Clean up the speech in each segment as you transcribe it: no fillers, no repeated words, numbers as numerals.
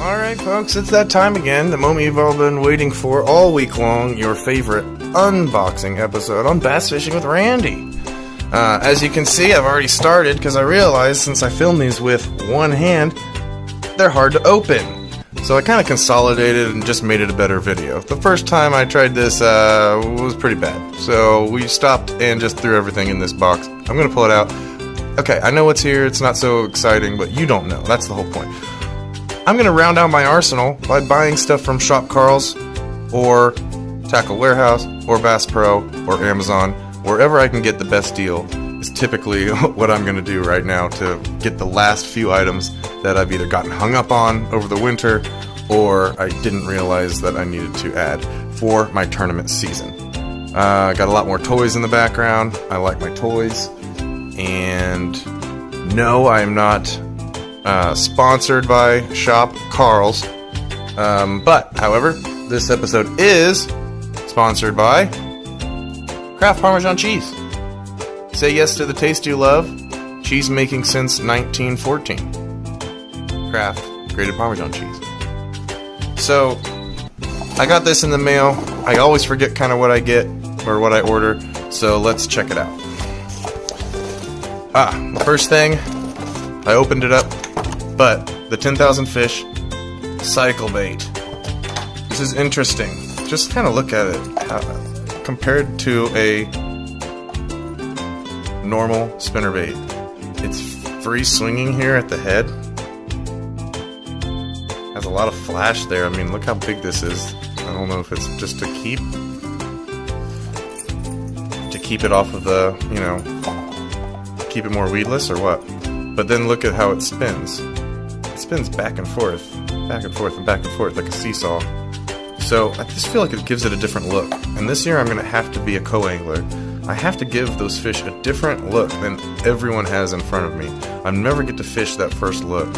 Alright folks, it's that time again, the moment you've all been waiting for all week long, your favorite unboxing episode on Bass Fishing with Randy. As you can see, I've already started because I realized since I film these with one hand, they're hard to open. So I kind of consolidated and just made it a better video. The first time I tried this was pretty bad, so we stopped and just threw everything in this box. I'm going to pull it out. Okay, I know what's here, it's not so exciting, but you don't know, that's the whole point. I'm going to round out my arsenal by buying stuff from Shop Karl's or Tackle Warehouse or Bass Pro or Amazon. Wherever I can get the best deal is typically what I'm going to do right now to get the last few items that I've either gotten hung up on over the winter or I didn't realize that I needed to add for my tournament season. Got a lot more toys in the background. I like my toys. And no, I'm not sponsored by Shop Karl's, but however, this episode is sponsored by Kraft Parmesan Cheese. Say yes to the taste you love. Cheese making since 1914. Kraft Grated Parmesan Cheese. So I got this in the mail. I always forget kind of what I get or what I order, so let's check it out. The first thing, I opened it up, but the 10,000 fish cycle bait. This is interesting. Just kind of look at it. Compared to a normal spinnerbait, it's free swinging here at the head. Has a lot of flash there. I mean, look how big this is. I don't know if it's just to keep it off of the, you know, keep it more weedless or what. But then look at how it spins. It spins back and forth, back and forth, and back and forth like a seesaw. So I just feel like it gives it a different look. And this year I'm going to have to be a co-angler. I have to give those fish a different look than everyone has in front of me. I never get to fish that first look.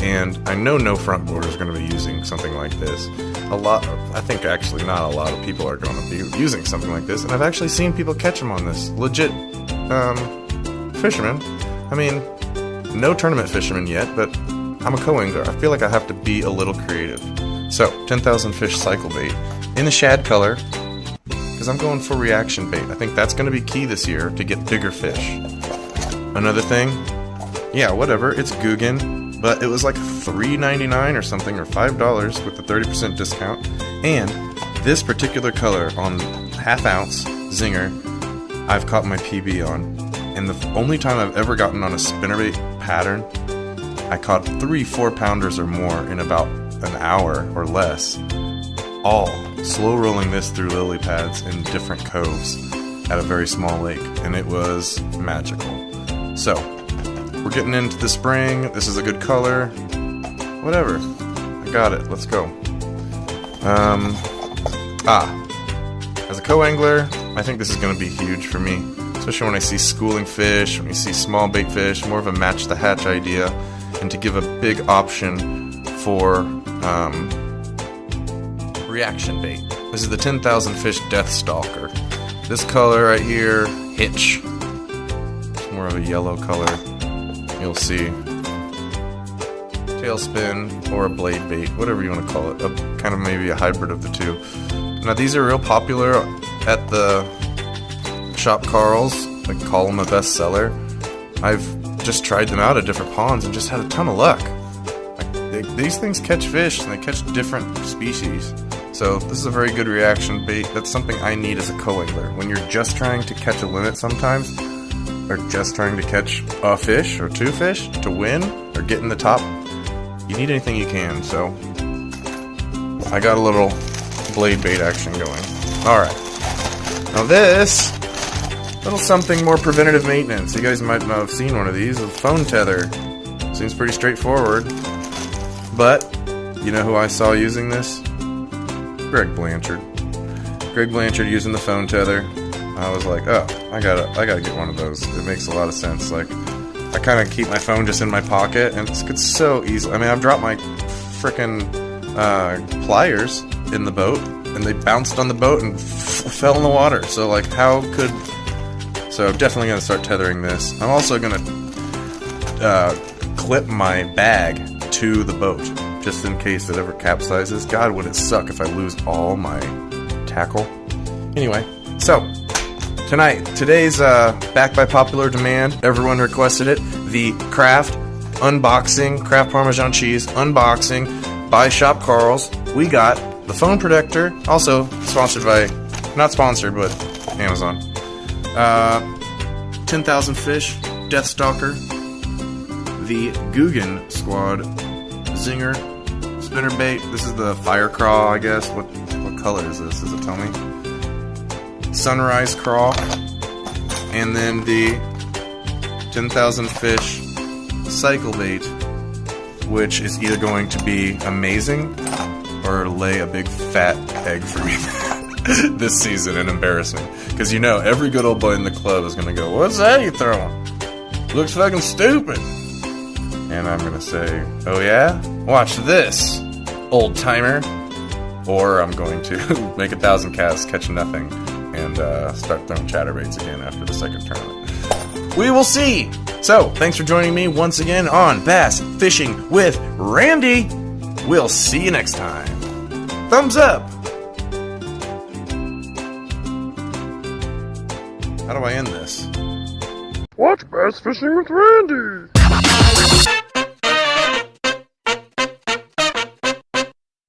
And I know no front boarder is going to be using something like this. I think actually not a lot of people are going to be using something like this. And I've actually seen people catch them on this. Legit fishermen. I mean, no tournament fishermen yet, but I'm a co-angler. I feel like I have to be a little creative. So, 10,000 fish cycle bait in the shad color, because I'm going for reaction bait. I think that's going to be key this year to get bigger fish. Another thing, yeah, whatever, it's Guggen, but it was like $3.99 or something, or $5 with the 30% discount. And this particular color on half ounce Zinger, I've caught my PB on. And the only time I've ever gotten on a spinnerbait pattern, I caught 3 4-pounders or more in about an hour or less, all slow rolling this through lily pads in different coves at a very small lake, and it was magical. So, we're getting into the spring. This is a good color. Whatever. I got it. Let's go. As a co-angler, I think this is going to be huge for me. Especially when I see schooling fish, when you see small bait fish, more of a match the hatch idea, and to give a big option for reaction bait. This is the 10,000 fish Death Stalker. This color right here, Hitch. It's more of a yellow color. You'll see. Tailspin or a blade bait, whatever you want to call it. Kind of maybe a hybrid of the two. Now these are real popular at the Shop Karl's. I call them a bestseller. I've just tried them out at different ponds and just had a ton of luck. These things catch fish and they catch different species. So this is a very good reaction bait. That's something I need as a co-angler. When you're just trying to catch a limit sometimes, or just trying to catch a fish or 2 fish to win or get in the top, you need anything you can. So I got a little blade bait action going. Alright. Now this little something more preventative maintenance. You guys might not have seen one of these. A phone tether. Seems pretty straightforward. But, you know who I saw using this? Greg Blanchard. Greg Blanchard using the phone tether. I was like, oh, I gotta get one of those. It makes a lot of sense. Like, I kind of keep my phone just in my pocket, and it's so easy. I mean, I've dropped my frickin' pliers in the boat, and they bounced on the boat and fell in the water. So, like, how could... So, definitely gonna start tethering this. I'm also gonna clip my bag to the boat, just in case it ever capsizes. God, would it suck if I lose all my tackle. Anyway, so today's back by popular demand. Everyone requested it. The Kraft Parmesan Cheese unboxing by Shop Carl's. We got the phone protector, also sponsored by, not sponsored, but Amazon. 10,000 Fish Deathstalker, the Guggen Squad Zinger spinnerbait. This is the fire craw, I guess. What color is this? Does it tell me? Sunrise craw, and then the 10,000 Fish cycle bait, which is either going to be amazing or lay a big fat egg for me this season and embarrass me. Because you know, every good old boy in the club is going to go, "What's that you throwing? Looks fucking stupid." And I'm going to say, "Oh yeah? Watch this, old timer." Or I'm going to make 1,000 casts, catch nothing, and start throwing chatterbaits again after the second tournament. We will see! So, thanks for joining me once again on Bass Fishing with Randy. We'll see you next time. Thumbs up! How do I end this? Watch Bass Fishing with Randy!